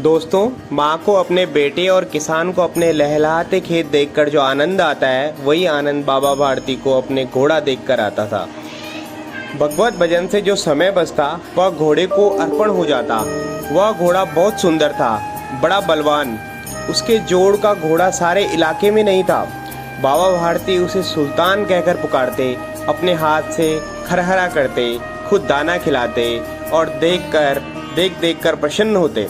दोस्तों, माँ को अपने बेटे और किसान को अपने लहलहाते खेत देखकर जो आनंद आता है, वही आनंद बाबा भारती को अपने घोड़ा देखकर आता था। भगवत भजन से जो समय बचता वह घोड़े को अर्पण हो जाता। वह घोड़ा बहुत सुंदर था, बड़ा बलवान। उसके जोड़ का घोड़ा सारे इलाके में नहीं था। बाबा भारती उसे सुल्तान कहकर पुकारते, अपने हाथ से खरहरा करते, खुद दाना खिलाते और देख देख कर प्रसन्न होते।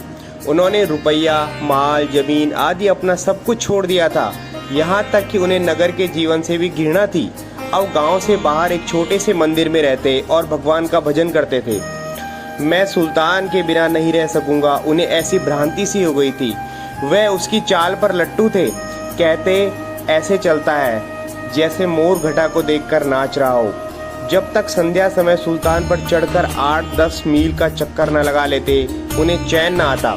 उन्होंने रुपया, माल, जमीन आदि अपना सब कुछ छोड़ दिया था। यहाँ तक कि उन्हें नगर के जीवन से भी घृणा थी। अब गांव से बाहर एक छोटे से मंदिर में रहते और भगवान का भजन करते थे। मैं सुल्तान के बिना नहीं रह सकूंगा, उन्हें ऐसी भ्रांति सी हो गई थी। वह उसकी चाल पर लट्टू थे। कहते ऐसे चलता है जैसे मोर घटा को देखकर नाच रहा हो। जब तक संध्या समय सुल्तान पर चढ़कर 8-10 मील का चक्कर न लगा लेते, उन्हें चैन न आता।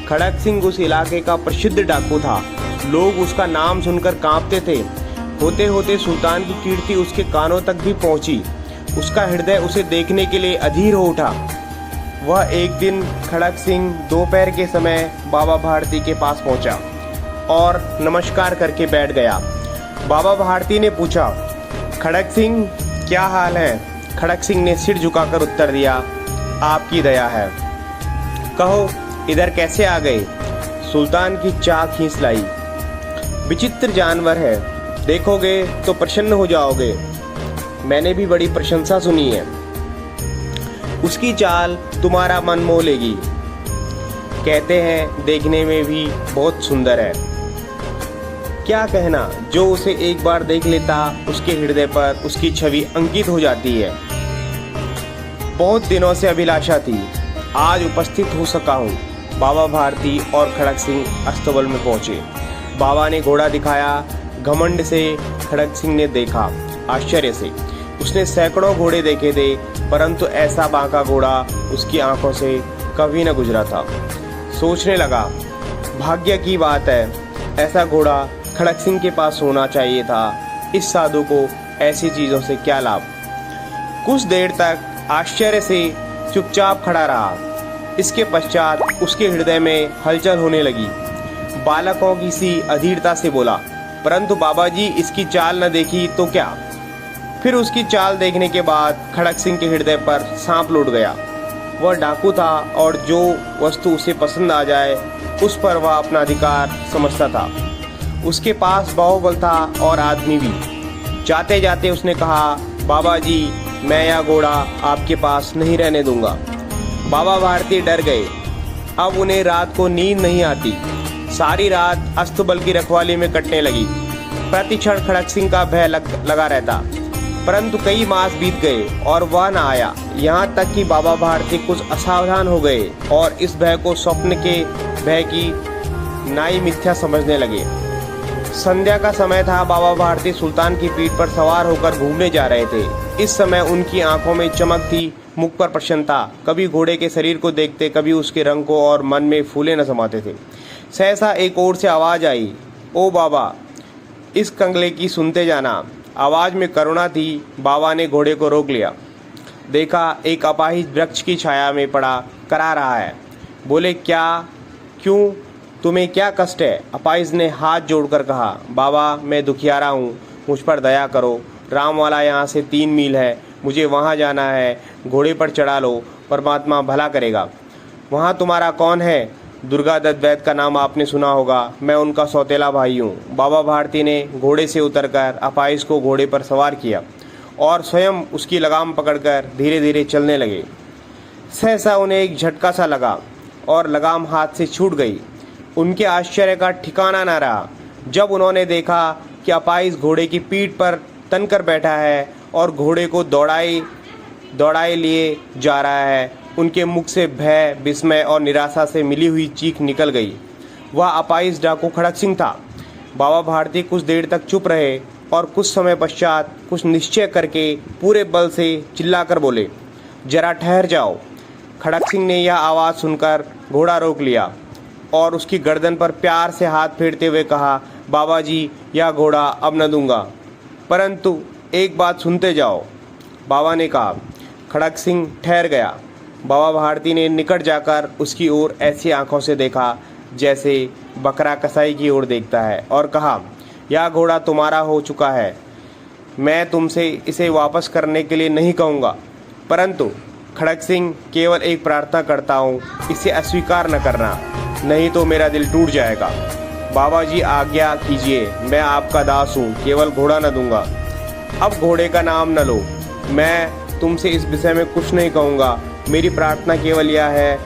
खड़क सिंह उस इलाके का प्रसिद्ध डाकू था। लोग उसका नाम सुनकर कांपते थे। होते होते सुल्तान की कीर्ति उसके कानों तक भी पहुंची। उसका हृदय उसे देखने के लिए अधीर हो उठा। वह एक दिन खड़क सिंह दोपहर के समय बाबा भारती के पास पहुंचा और नमस्कार करके बैठ गया। बाबा भारती ने पूछा, खड़क सिंह क्या हाल है? खड़क सिंह ने सिर झुकाकर उत्तर दिया, आपकी दया है। कहो इधर कैसे आ गए? सुल्तान की चाह खींच लाई। विचित्र जानवर है, देखोगे तो प्रसन्न हो जाओगे। मैंने भी बड़ी प्रशंसा सुनी है। उसकी चाल तुम्हारा मन मोह लेगी। कहते हैं देखने में भी बहुत सुंदर है। क्या कहना, जो उसे एक बार देख लेता उसके हृदय पर उसकी छवि अंकित हो जाती है। बहुत दिनों से अभिलाषा थी, आज उपस्थित हो सका हूँ। बाबा भारती और खड़क सिंह अस्तबल में पहुंचे। बाबा ने घोड़ा दिखाया। घमंड से खड़क सिंह ने देखा, आश्चर्य से। उसने सैकड़ों घोड़े देखे थे, परंतु ऐसा बांका घोड़ा उसकी आंखों से कभी न गुजरा था। सोचने लगा, भाग्य की बात है, ऐसा घोड़ा खड़क सिंह के पास होना चाहिए था। इस साधु को ऐसी चीजों से क्या लाभ। कुछ देर तक आश्चर्य से चुपचाप खड़ा रहा। इसके पश्चात उसके हृदय में हलचल होने लगी। बालकों की सी अधीरता से बोला, परंतु बाबा जी इसकी चाल न देखी तो क्या? फिर उसकी चाल देखने के बाद खड़क सिंह के हृदय पर सांप लौट गया। वह डाकू था और जो वस्तु उसे पसंद आ जाए उस पर वह अपना अधिकार समझता था। उसके पास बाहुबल था और आदमी भी। जाते जाते उसने कहा, बाबा जी मैं यह घोड़ा आपके पास नहीं रहने दूंगा। बाबा भारती डर गए। अब उन्हें रात को नींद नहीं आती। सारी रात अस्तबल की रखवाली में कटने लगी। प्रतिक्षण खड़क सिंह का भय लगा रहता। परंतु कई मास बीत गए और वह न आया। यहाँ तक कि बाबा भारती कुछ असावधान हो गए और इस भय को स्वप्न के भय की नाई मिथ्या समझने लगे। संध्या का समय था। बाबा भारती सुल्तान की पीठ पर सवार होकर घूमने जा रहे थे। इस समय उनकी आंखों में चमक थी, मुख पर प्रसन्नता। कभी घोड़े के शरीर को देखते, कभी उसके रंग को, और मन में फूले न समाते थे। सहसा एक ओर से आवाज आई, ओ बाबा इस कंगले की सुनते जाना। आवाज में करुणा थी। बाबा ने घोड़े को रोक लिया। देखा एक अपाहिज वृक्ष की छाया में पड़ा करा रहा है। बोले क्यों तुम्हें क्या कष्ट है? अपाहिज ने हाथ जोड़कर कहा, बाबा मैं दुखियारा हूँ, मुझ पर दया करो। रामवाला यहाँ से 3 मील है, मुझे वहाँ जाना है। घोड़े पर चढ़ा लो, परमात्मा भला करेगा। वहाँ तुम्हारा कौन है? दुर्गा दत्त वैद्य का नाम आपने सुना होगा, मैं उनका सौतेला भाई हूँ। बाबा भारती ने घोड़े से उतरकर अपाहिज को घोड़े पर सवार किया और स्वयं उसकी लगाम पकड़कर धीरे धीरे चलने लगे। सहसा उन्हें एक झटका सा लगा और लगाम हाथ से छूट गई। उनके आश्चर्य का ठिकाना न रहा जब उन्होंने देखा कि अपाहिज घोड़े की पीठ पर तनकर बैठा है और घोड़े को दौड़ाए लिए जा रहा है। उनके मुख से भय, विस्मय और निराशा से मिली हुई चीख निकल गई। वह अपाहिज डाकू खड़क सिंह था। बाबा भारती कुछ देर तक चुप रहे और कुछ समय पश्चात कुछ निश्चय करके पूरे बल से चिल्लाकर बोले, जरा ठहर जाओ। खड़क सिंह ने यह आवाज़ सुनकर घोड़ा रोक लिया और उसकी गर्दन पर प्यार से हाथ फेरते हुए कहा, बाबा जी यह घोड़ा अब न दूंगा, परंतु एक बात सुनते जाओ। बाबा ने कहा। खड़क सिंह ठहर गया। बाबा भारती ने निकट जाकर उसकी ओर ऐसी आंखों से देखा जैसे बकरा कसाई की ओर देखता है और कहा, यह घोड़ा तुम्हारा हो चुका है। मैं तुमसे इसे वापस करने के लिए नहीं कहूँगा, परंतु खड़ग सिंह केवल एक प्रार्थना करता हूँ, इसे अस्वीकार न करना, नहीं तो मेरा दिल टूट जाएगा। बाबा जी आज्ञा कीजिए, मैं आपका दास हूँ, केवल घोड़ा न दूंगा। अब घोड़े का नाम न लो, मैं तुमसे इस विषय में कुछ नहीं कहूँगा। मेरी प्रार्थना केवल यह है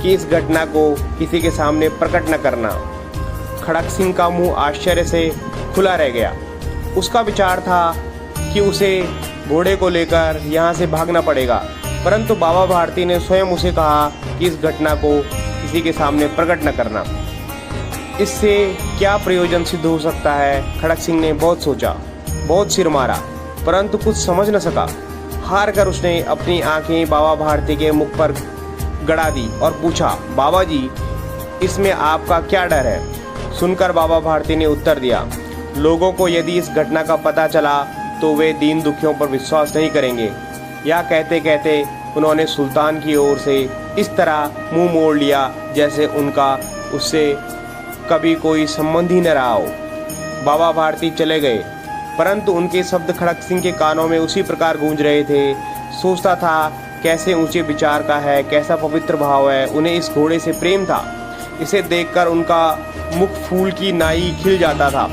कि इस घटना को किसी के सामने प्रकट न करना। खड़ग सिंह का मुंह आश्चर्य से खुला रह गया। उसका विचार था कि उसे घोड़े को लेकर यहाँ से भागना पड़ेगा, परंतु बाबा भारती ने स्वयं उसे कहा कि इस घटना को किसी के सामने प्रकट न करना। इससे क्या प्रयोजन सिद्ध हो सकता है? खड़ग सिंह ने बहुत सोचा, बहुत सिर मारा, परंतु कुछ समझ न सका। हार कर उसने अपनी आंखें बाबा भारती के मुख पर गड़ा दी और पूछा, बाबा जी, इसमें आपका क्या डर है? सुनकर बाबा भारती ने उत्तर दिया, लोगों को यदि इस घटना का पता चला तो वे दीन दुखियों पर विश्वास नहीं करेंगे। यह कहते कहते उन्होंने सुल्तान की ओर से इस तरह मुंह मोड़ लिया जैसे उनका उससे कभी कोई संबंध ही न रहा हो। बाबा भारती चले गए, परंतु उनके शब्द खड़ग सिंह के कानों में उसी प्रकार गूंज रहे थे। सोचता था, कैसे ऊंचे विचार का है, कैसा पवित्र भाव है। उन्हें इस घोड़े से प्रेम था। इसे देखकर उनका मुख फूल की नाई खिल जाता था।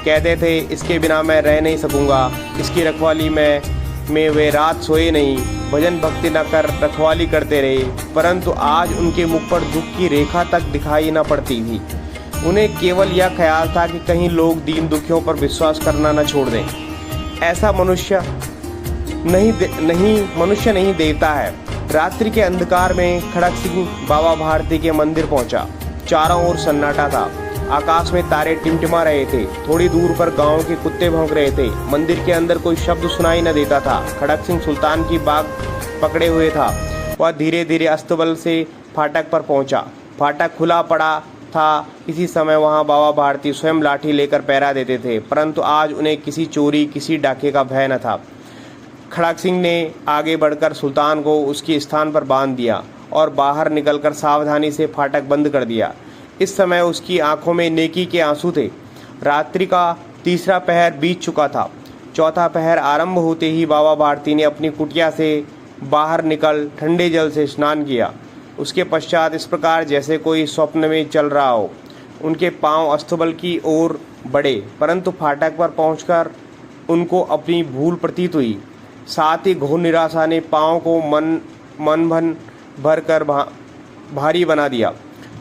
कहते थे, इसके बिना मैं रह नहीं सकूंगा। इसकी रखवाली में वे रात सोए नहीं, भजन भक्ति न कर रखवाली करते रहे, परंतु आज उनके मुख पर दुख की रेखा तक दिखाई न पड़ती थी। उन्हें केवल यह ख्याल था कि कहीं लोग दीन दुखियों पर विश्वास करना न छोड़ दें। ऐसा मनुष्य नहीं देवता है। रात्रि के अंधकार में खड़ग सिंह बाबा भारती के मंदिर पहुंचा। चारों ओर सन्नाटा था। आकाश में तारे टिमटिमा रहे थे। थोड़ी दूर पर गांव के कुत्ते भौंक रहे थे। मंदिर के अंदर कोई शब्द सुनाई न देता था। खड़ग सिंह सुल्तान की बाग पकड़े हुए था। वह धीरे धीरे अस्तबल से फाटक पर पहुंचा। फाटक खुला पड़ा था। इसी समय वहां बाबा भारती स्वयं लाठी लेकर पहरा देते थे, परंतु आज उन्हें किसी चोरी, किसी डाके का भय न था। खड़ग सिंह ने आगे बढ़कर सुल्तान को उसके स्थान पर बांध दिया और बाहर निकलकर सावधानी से फाटक बंद कर दिया। इस समय उसकी आंखों में नेकी के आंसू थे। रात्रि का तीसरा पहर बीत चुका था। चौथा पहर आरंभ होते ही बाबा भारती ने अपनी कुटिया से बाहर निकल ठंडे जल से स्नान किया। उसके पश्चात इस प्रकार जैसे कोई स्वप्न में चल रहा हो, उनके पांव अस्तबल की ओर बढ़े, परंतु फाटक पर पहुंचकर उनको अपनी भूल प्रतीत हुई। साथ ही घोर निराशा ने पांव को मन भर कर भारी बना दिया।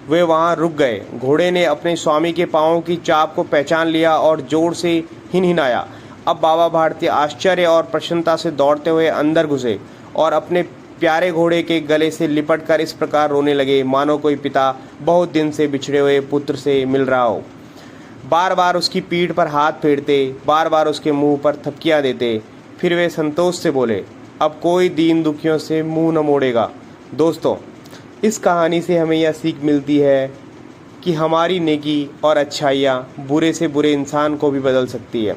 वे वहां रुक गए। घोड़े ने अपने स्वामी के पांवों की चाप को पहचान लिया और जोर से हिनहिनाया। अब बाबा भारती आश्चर्य और प्रसन्नता से दौड़ते हुए अंदर घुसे और अपने प्यारे घोड़े के गले से लिपटकर इस प्रकार रोने लगे मानो कोई पिता बहुत दिन से बिछड़े हुए पुत्र से मिल रहा हो। बार बार उसकी पीठ पर हाथ फेरते, बार बार उसके मुंह पर थपकियां देते। फिर वे संतोष से बोले, अब कोई दीन दुखियों से मुंह न मोड़ेगा। दोस्तों, इस कहानी से हमें यह सीख मिलती है कि हमारी नेकी और अच्छाइयाँ बुरे से बुरे इंसान को भी बदल सकती है।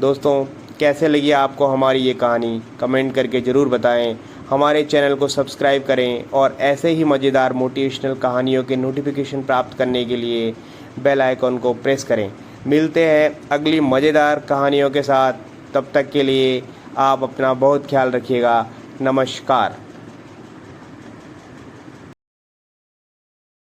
दोस्तों, कैसे लगी आपको हमारी ये कहानी? कमेंट करके ज़रूर बताएं। हमारे चैनल को सब्सक्राइब करें और ऐसे ही मज़ेदार मोटिवेशनल कहानियों के नोटिफिकेशन प्राप्त करने के लिए बेल आइकॉन को प्रेस करें। मिलते हैं अगली मज़ेदार कहानियों के साथ। तब तक के लिए आप अपना बहुत ख्याल रखिएगा। नमस्कार।